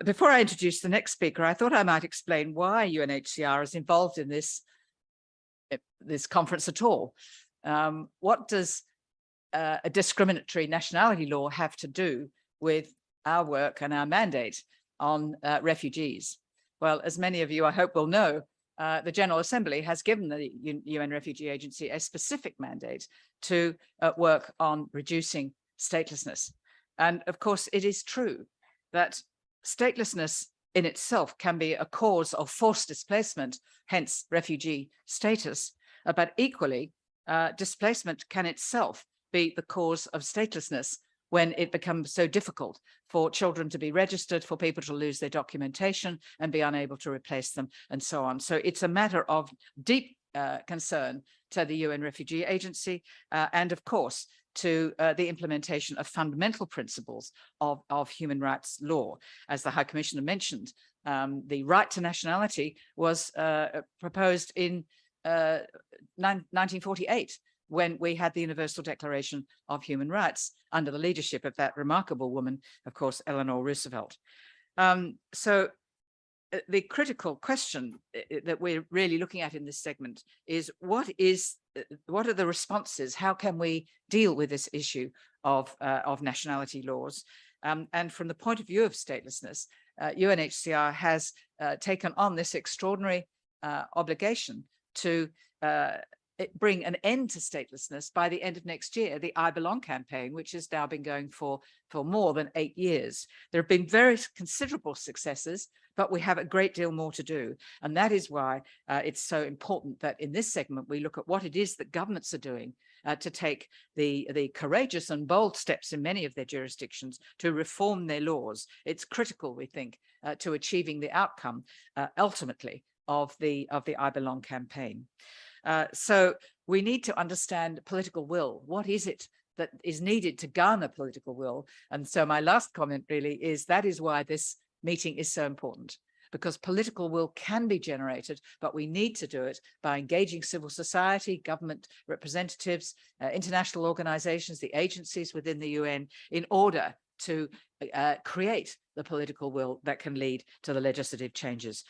Before I introduce the next speaker, I thought I might explain why UNHCR is involved in this conference at all. What does a discriminatory nationality law have to do with our work and our mandate on refugees? Well, as many of you, I hope, will know, the General Assembly has given the UN Refugee Agency a specific mandate to work on reducing statelessness. And of course, it is true that statelessness in itself can be a cause of forced displacement, hence refugee status, but equally, displacement can itself be the cause of statelessness when it becomes so difficult for children to be registered, for people to lose their documentation and be unable to replace them, and so on. So it's a matter of deep concern to the UN Refugee Agency and, of course, to the implementation of fundamental principles of human rights law. As the High Commissioner mentioned, the right to nationality was proposed in 1948, when we had the Universal Declaration of Human Rights under the leadership of that remarkable woman, of course, Eleanor Roosevelt. So the critical question that we're really looking at in this segment is what are the responses? How can we deal with this issue of nationality laws? And from the point of view of statelessness, UNHCR has taken on this extraordinary obligation to bring an end to statelessness by the end of next year, the I Belong campaign, which has now been going for more than 8 years. There have been very considerable successes, but we have a great deal more to do. And that is why it's so important that in this segment, we look at what it is that governments are doing to take the courageous and bold steps in many of their jurisdictions to reform their laws. It's critical, we think, to achieving the outcome ultimately of the I Belong campaign. So we need to understand political will. What is it that is needed to garner political will? And so my last comment really is that is why this meeting is so important, because political will can be generated, but we need to do it by engaging civil society, government representatives, international organizations, the agencies within the UN, in order to create the political will that can lead to the legislative changes.